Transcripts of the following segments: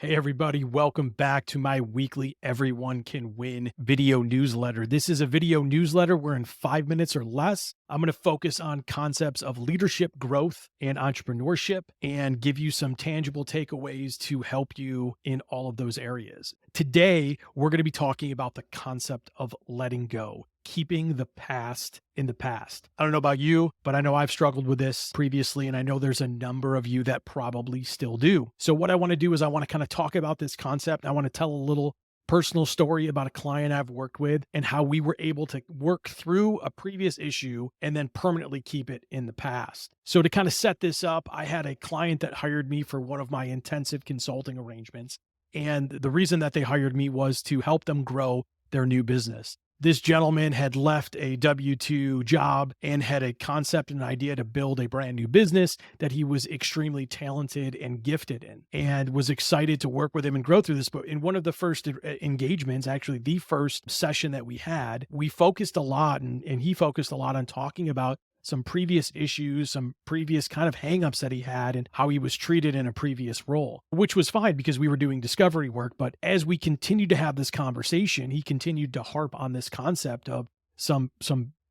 Hey, everybody, welcome back to my weekly Everyone Can Win video newsletter. This is a video newsletter where in 5 minutes or less, I'm going to focus on concepts of leadership, growth, and entrepreneurship and give you some tangible takeaways to help you in all of those areas. Today, we're going to be talking about the concept of letting go, keeping the past in the past. I don't know about you, but I know I've struggled with this previously, and I know there's a number of you that probably still do. So what I want to do is I want to kind of talk about this concept. I want to tell a little personal story about a client I've worked with and how we were able to work through a previous issue and then permanently keep it in the past. So to kind of set this up, I had a client that hired me for one of my intensive consulting arrangements. And the reason that they hired me was to help them grow their new business. This gentleman had left a W-2 job and had a concept and an idea to build a brand new business that he was extremely talented and gifted in, and was excited to work with him and grow through this. But in one of the first engagements, actually the first session that we had, we focused a lot and he focused a lot on talking about some previous issues, some previous kind of hangups that he had and how he was treated in a previous role, which was fine because we were doing discovery work. But as we continued to have this conversation, he continued to harp on this concept of some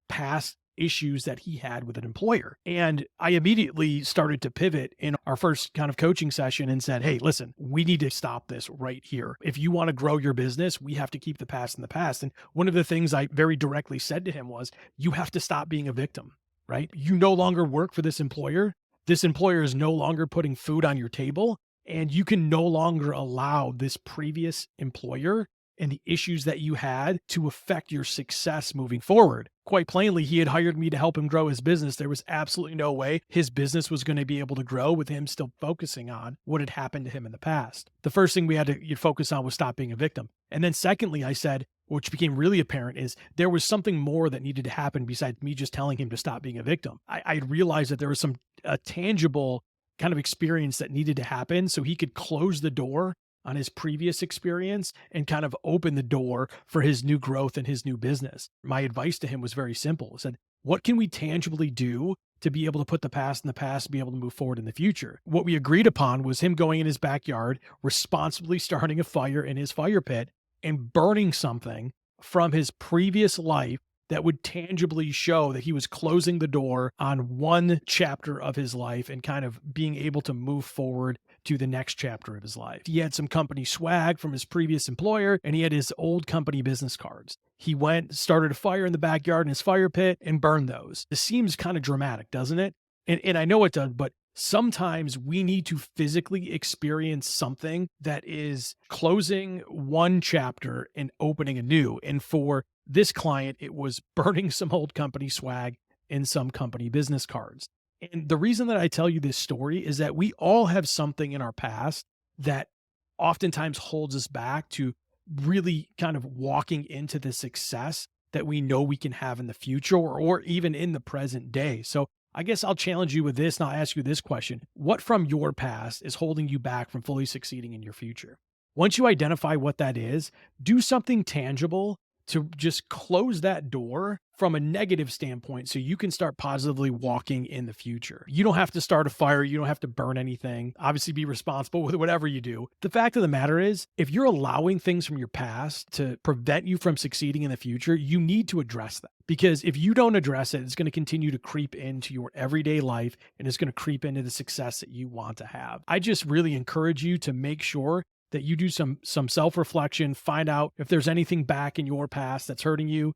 past issues that he had with an employer. And I immediately started to pivot in our first kind of coaching session and said, hey, listen, we need to stop this right here. If you want to grow your business, we have to keep the past in the past. And one of the things I very directly said to him was, you have to stop being a victim. Right? You no longer work for this employer. This employer is no longer putting food on your table, and you can no longer allow this previous employer and the issues that you had to affect your success moving forward. Quite plainly, he had hired me to help him grow his business. There was absolutely no way his business was going to be able to grow with him still focusing on what had happened to him in the past. The first thing we had to focus on was stop being a victim. And then secondly, I said, which became really apparent, is there was something more that needed to happen besides me just telling him to stop being a victim. I realized that there was a tangible kind of experience that needed to happen so he could close the door on his previous experience and kind of open the door for his new growth and his new business. My advice to him was very simple. I said, what can we tangibly do to be able to put the past in the past, be able to move forward in the future? What we agreed upon was him going in his backyard, responsibly starting a fire in his fire pit and burning something from his previous life that would tangibly show that he was closing the door on one chapter of his life and kind of being able to move forward to the next chapter of his life. He had some company swag from his previous employer, and he had his old company business cards. He went, started a fire in the backyard in his fire pit and burned those. This seems kind of dramatic, doesn't it? And I know it does, but sometimes we need to physically experience something that is closing one chapter and opening a new. And for this client, it was burning some old company swag and some company business cards. And the reason that I tell you this story is that we all have something in our past that oftentimes holds us back to really kind of walking into the success that we know we can have in the future or even in the present day. So I guess I'll challenge you with this and I'll ask you this question. What from your past is holding you back from fully succeeding in your future? Once you identify what that is, do something tangible to just close that door from a negative standpoint so you can start positively walking in the future. You don't have to start a fire. You don't have to burn anything. Obviously, be responsible with whatever you do. The fact of the matter is, if you're allowing things from your past to prevent you from succeeding in the future, you need to address that. Because if you don't address it, it's going to continue to creep into your everyday life and it's going to creep into the success that you want to have. I just really encourage you to make sure that you do some self-reflection, find out if there's anything back in your past that's hurting you,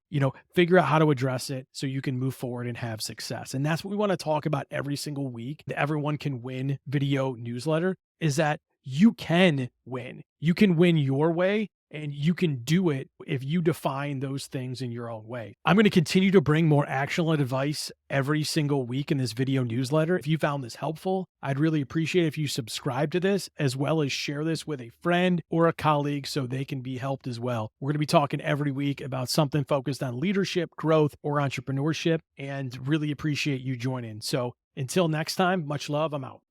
figure out how to address it so you can move forward and have success. And that's what we want to talk about every single week. The Everyone Can Win video newsletter is that you can win. You can win your way. And you can do it if you define those things in your own way. I'm going to continue to bring more actionable advice every single week in this video newsletter. If you found this helpful, I'd really appreciate if you subscribe to this as well as share this with a friend or a colleague so they can be helped as well. We're going to be talking every week about something focused on leadership, growth, or entrepreneurship, and really appreciate you joining. So until next time, much love. I'm out.